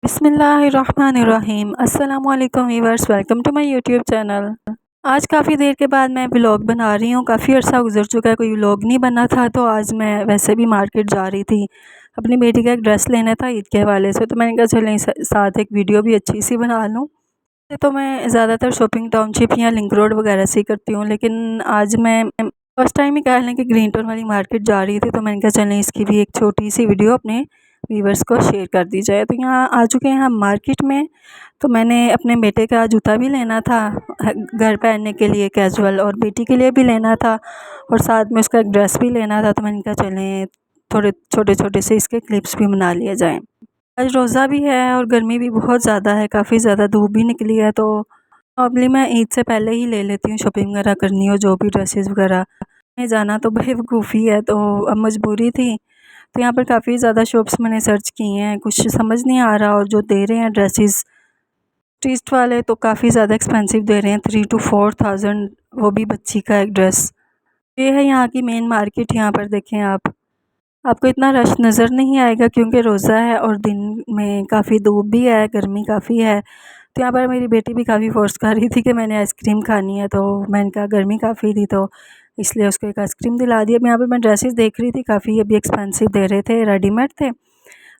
बिस्मिल्लाहिर्रहमानिर्रहीम। अस्सलामुअलैकुम viewers, welcome to my YouTube channel. आज काफ़ी देर के बाद मैं व्लॉग बना रही हूँ। काफ़ी अर्सा गुजर चुका है, कोई व्लॉग नहीं बना था। तो आज मैं वैसे भी मार्केट जा रही थी, अपनी बेटी का एक ड्रेस लेना था ईद के हवाले से। तो मैंने कहा चलें साथ एक वीडियो भी अच्छी सी बना लूँ। तो मैं ज़्यादातर शॉपिंग टाउनशिप या लिंक रोड वगैरह से ही करती हूँ, लेकिन आज मैं फर्स्ट टाइम ही कह लें कि ग्रीन टाउन वाली मार्केट जा रही थी। तो मैंने कहा चलें इसकी भी एक छोटी सी वीडियो अपने व्यूवर्स को शेयर कर दी जाए। तो यहाँ आ चुके हैं हम मार्केट में। तो मैंने अपने बेटे का जूता भी लेना था घर पहनने के लिए कैजुअल, और बेटी के लिए भी लेना था, और साथ में उसका एक ड्रेस भी लेना था। तो मैंने कहा चलें थोड़े छोटे छोटे से इसके क्लिप्स भी बना लिए जाएँ। आज रोज़ा भी है और गर्मी भी बहुत ज़्यादा है, काफ़ी ज़्यादा धूप भी निकली है। तो नॉर्मली मैं ईद से पहले ही ले लेती हूँ, शॉपिंग वगैरह करनी हो, जो भी ड्रेसेस वगैरह में जाना तो बेवकूफ़ी है। तो अब मजबूरी थी। तो यहाँ पर काफ़ी ज़्यादा शॉप्स मैंने सर्च की हैं, कुछ समझ नहीं आ रहा। और जो दे रहे हैं ड्रेसेस स्ट्रीट वाले तो काफ़ी ज़्यादा एक्सपेंसिव दे रहे हैं, 3 to 4 थाउजेंड, वो भी बच्ची का एक ड्रेस। ये है यहाँ की मेन मार्केट। यहाँ पर देखें आपको इतना रश नज़र नहीं आएगा क्योंकि रोज़ा है और दिन में काफ़ी धूप भी है, गर्मी काफ़ी है। तो यहाँ पर मेरी बेटी भी काफ़ी फ़ोर्स कर रही थी कि मैंने आइसक्रीम खानी है। तो मैंने कहा गर्मी काफ़ी थी तो इसलिए उसको एक आइसक्रीम दिला दी। अब यहाँ पर मैं ड्रेसेस देख रही थी, काफ़ी अभी एक्सपेंसिव दे रहे थे, रेडीमेड थे।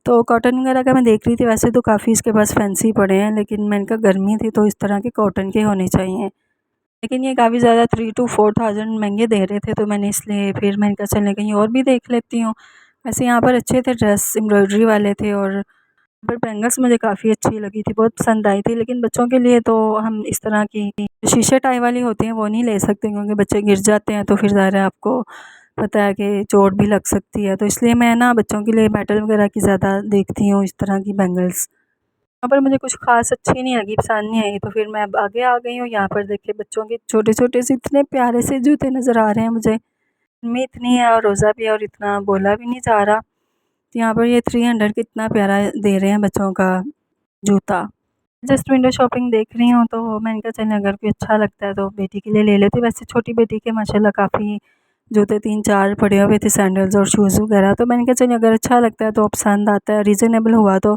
तो कॉटन वगैरह का मैं देख रही थी, वैसे तो काफ़ी इसके पास फैंसी पड़े हैं, लेकिन मैंने कहा गर्मी थी तो इस तरह के कॉटन के होने चाहिए। लेकिन ये काफ़ी ज़्यादा 3 to 4 थाउजेंड महंगे दे रहे थे। तो मैंने इसलिए फिर मैंने कहा चलें कहीं और भी देख लेती हूँ। वैसे यहाँ पर अच्छे थे ड्रेस, एम्ब्रॉयडरी वाले थे, और पर बैंगल्स मुझे काफ़ी अच्छी लगी थी, बहुत पसंद आई थी। लेकिन बच्चों के लिए तो हम इस तरह की शीशे टाई वाली होती हैं वो नहीं ले सकते, क्योंकि बच्चे गिर जाते हैं तो फिर ज़ाहिर है आपको पता है कि चोट भी लग सकती है। तो इसलिए मैं ना बच्चों के लिए मेटल वगैरह की ज़्यादा देखती हूँ, इस तरह की बैंगल्स। यहाँ पर मुझे कुछ ख़ास अच्छी नहीं लगी, पसंद नहीं आई, तो फिर मैं अब आगे आ गई हूँ। यहाँ पर देखिए बच्चों के छोटे-छोटे से इतने प्यारे से जूते नज़र आ रहे हैं मुझे। उम्मीद इतनी है और रोज़ा भी है और इतना बोला भी नहीं जा रहा। तो यहाँ पर ये 300 कितना प्यारा दे रहे हैं बच्चों का जूता। जस्ट विंडो शॉपिंग देख रही हूँ तो मैंने कहा चलें अगर कोई अच्छा लगता है तो बेटी के लिए ले लेती हूँ। वैसे छोटी बेटी के माशाल्लाह काफ़ी जूते 3-4 पड़े हुए थे, सैंडल्स और शूज़ वगैरह। तो मैंने कहा चलिए अगर अच्छा लगता है तो पसंद आता है, रीज़नेबल हुआ तो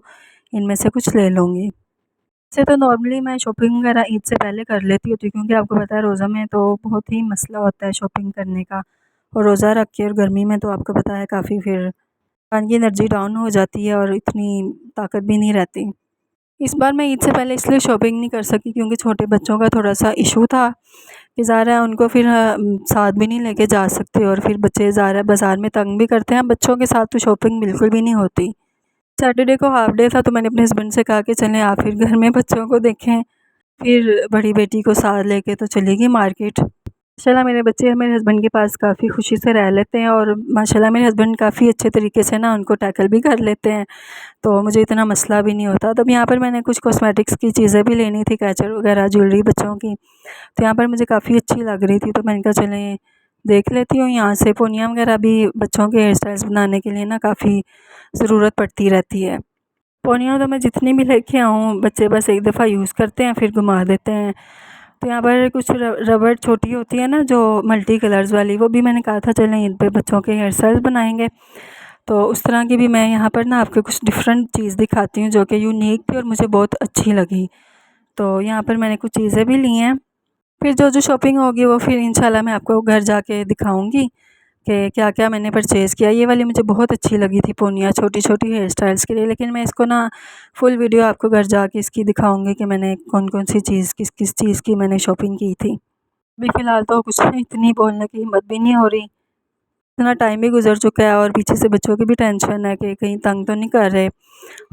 इनमें से कुछ ले लूँगी। वैसे तो नॉर्मली मैं शॉपिंग वगैरह ईद से पहले कर लेती होती हूँ, क्योंकि आपको पता है रोज़ा में तो बहुत ही मसला होता है शॉपिंग करने का। और रोज़ा रख के और गर्मी में तो आपको पता है काफ़ी फिर इंसान की एनर्जी डाउन हो जाती है और इतनी ताकत भी नहीं रहती। इस बार मैं ईद से पहले इसलिए शॉपिंग नहीं कर सकी क्योंकि छोटे बच्चों का थोड़ा-सा इशू था कि ज़ाहिर है उनको फिर साथ भी नहीं लेके जा सकते, और फिर बच्चे ज़ाहिर है बाज़ार में तंग भी करते हैं। बच्चों के साथ तो शॉपिंग बिल्कुल भी नहीं होती। सैटरडे को हाफ डे था तो मैंने अपने हस्बैंड से कहा कि चलें आप फिर घर में बच्चों को देखें, फिर बड़ी बेटी को साथ लेके तो चली गई मार्केट। माशाल्लाह मेरे बच्चे मेरे हस्बैंड के पास काफ़ी खुशी से रह लेते हैं, और माशाल्लाह मेरे हस्बैंड काफ़ी अच्छे तरीके से ना उनको टैकल भी कर लेते हैं, तो मुझे इतना मसला भी नहीं होता। तब यहाँ पर मैंने कुछ कॉस्मेटिक्स की चीज़ें भी लेनी थी, कैचर वगैरह, ज्वेलरी बच्चों की। तो यहाँ पर मुझे काफ़ी अच्छी लग रही थी तो मैंने कहा चलें देख लेती हूँ यहाँ से। पूनिया वगैरह भी बच्चों के हेयर स्टाइल्स बनाने के लिए ना काफ़ी ज़रूरत पड़ती रहती है। पूनिया तो मैं जितनी भी लेके आऊँ बच्चे बस एक दफ़ा यूज़ करते हैं फिर घुमा देते हैं। तो यहाँ पर कुछ रबड़ छोटी होती है ना जो मल्टी कलर्स वाली, वो भी मैंने कहा था चलें ईद पे बच्चों के हेयर स्टाइल्स बनाएंगे। तो उस तरह की भी मैं यहाँ पर ना आपको कुछ डिफरेंट चीज़ दिखाती हूँ जो कि यूनिक थी और मुझे बहुत अच्छी लगी। तो यहाँ पर मैंने कुछ चीज़ें भी ली हैं। फिर जो शॉपिंग होगी वो फिर इंशाल्लाह मैं आपको घर जाके दिखाऊँगी कि क्या-क्या मैंने परचेज़ किया। ये वाली मुझे बहुत अच्छी लगी थी पूनिया, छोटी-छोटी हेयर स्टाइल्स के लिए, लेकिन मैं इसको ना फुल वीडियो आपको घर जाके इसकी दिखाऊँगी कि मैंने कौन-कौन सी चीज़ किस-किस चीज़ की मैंने शॉपिंग की थी। अभी फ़िलहाल तो कुछ नहीं, इतनी बोलने की हिम्मत भी नहीं हो रही। इतना टाइम भी गुज़र चुका है और पीछे से बच्चों की भी टेंशन है कि कहीं तंग तो नहीं कर रहे,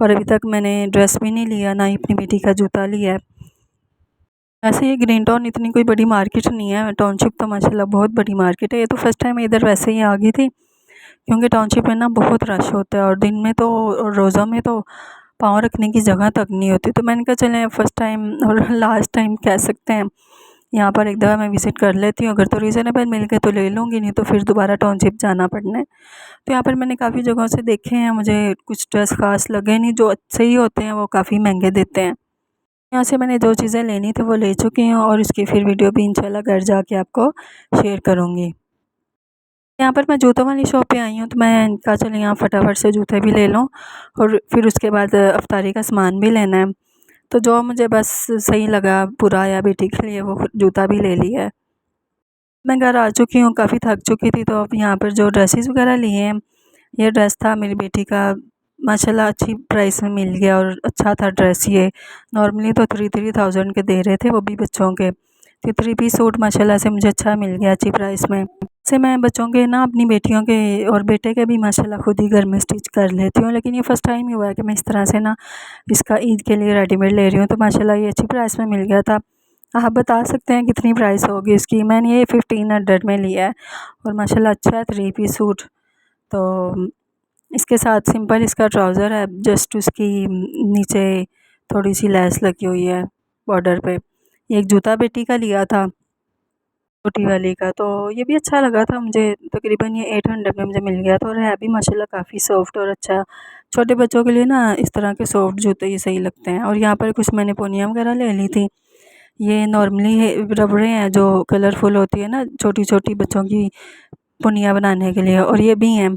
और अभी तक मैंने ड्रेस भी नहीं लिया, ना ही अपनी बेटी का जूता लिया है। वैसे ये ग्रीन टाउन इतनी कोई बड़ी मार्केट नहीं है, टाउनशिप तो माशाल्लाह बहुत बड़ी मार्केट है। ये तो फर्स्ट टाइम इधर वैसे ही आ गई थी, क्योंकि टाउनशिप में ना बहुत रश होता है और दिन में तो और रोज़ा में तो पाँव रखने की जगह तक नहीं होती। तो मैंने कहा चलें फर्स्ट टाइम और लास्ट टाइम कह सकते हैं, यहाँ पर एक दफ़ा मैं विज़िट कर लेती हूँ, अगर तो रीज़नेबल मिल गए तो ले लूँगी, नहीं तो फिर दोबारा टाउनशिप जाना पड़ना है। तो यहाँ पर मैंने काफ़ी जगहों से देखे हैं, मुझे कुछ ड्रेस ख़ास लगे नहीं, जो अच्छे ही होते हैं वो काफ़ी महंगे देते हैं। यहाँ से मैंने जो चीज़ें लेनी थी वो ले चुकी हूँ, और उसकी फिर वीडियो भी इंशाल्लाह घर जाके आपको शेयर करूँगी। यहाँ पर मैं जूतों वाली शॉप पे आई हूँ, तो मैं कहा चलो यहाँ फटाफट से जूते भी ले लूँ और फिर उसके बाद अफ्तारी का सामान भी लेना है। तो जो मुझे बस सही लगा पूरा आया बेटी के लिए, वो जूता भी ले लिया है। मैं घर आ चुकी हूँ, काफ़ी थक चुकी थी, तो अब यहाँ पर जो ड्रेसेस वगैरह लिए हैं, ये ड्रेस था मेरी बेटी का, माशाल्लाह अच्छी प्राइस में मिल गया और अच्छा था ड्रेस ये। नॉर्मली तो 3,000 के दे रहे थे, वो भी बच्चों के। तो 3 पीस सूट माशाल्लाह से मुझे अच्छा मिल गया अच्छी प्राइस में। से मैं बच्चों के ना, अपनी बेटियों के और बेटे के भी माशाल्लाह खुद ही घर में स्टिच कर लेती हूँ, लेकिन ये फ़र्स्ट टाइम ही हुआ है कि मैं इस तरह से ना इसका ईद के लिए रेडीमेड ले रही हूँ। तो माशाल्लाह ये अच्छी प्राइस में मिल गया था। आप बता सकते हैं कितनी प्राइस होगी इसकी? मैंने ये 1500 में लिया है और माशाल्लाह अच्छा है 3 पीस सूट। तो इसके साथ सिंपल इसका ट्राउज़र है, जस्ट उसकी नीचे थोड़ी सी लेस लगी हुई है बॉर्डर पे। एक जूता बेटी का लिया था छोटी वाली का, तो ये भी अच्छा लगा था मुझे। तकरीबन ये 800 में मुझे मिल गया था और है भी माशाल्लाह काफ़ी सॉफ्ट और अच्छा। छोटे बच्चों के लिए ना इस तरह के सॉफ्ट जूते ही सही लगते हैं। और यहाँ पर कुछ मैंने पोनियाँ वगैरह ले ली थी। ये नॉर्मली रबड़े हैं जो कलरफुल होती है ना, छोटी छोटी बच्चों की पुनिया बनाने के लिए, और ये भी हैं।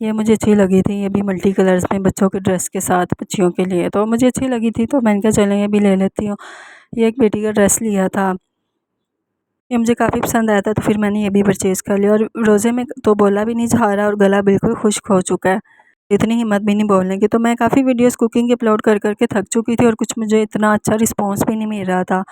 ये मुझे अच्छी लगी थी, ये भी मल्टी कलर्स में बच्चों के ड्रेस के साथ बच्चियों के लिए, तो मुझे अच्छी लगी थी, तो मैंने कहा चलें ये भी ले लेती हूँ। ये एक बेटी का ड्रेस लिया था, ये मुझे काफ़ी पसंद आया था, तो फिर मैंने ये भी परचेज़ कर लिया। और रोज़े में तो बोला भी नहीं जा रहा और गला बिल्कुल खुश्क हो चुका है, इतनी हिम्मत भी नहीं बोलने की। तो मैं काफ़ी वीडियोस कुकिंग की अपलोड कर कर के थक चुकी थी और कुछ मुझे इतना अच्छा रिस्पांस भी नहीं मिल रहा था।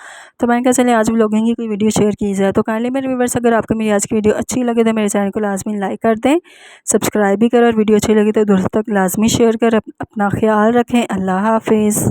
तो मैंने कहा चलिए आज व्लॉगिंग की कोई वीडियो शेयर की जाए। तो काइंडली मेरे व्यूअर्स, अगर आपको मेरी आज की वीडियो अच्छी लगे तो मेरे चैनल को लाजमी लाइक कर दें, सब्सक्राइब भी करें, और वीडियो अच्छी लगी तो दोस्तों तक लाजमी शेयर करें। अपना ख्याल रखें। अल्लाह हाफिज़।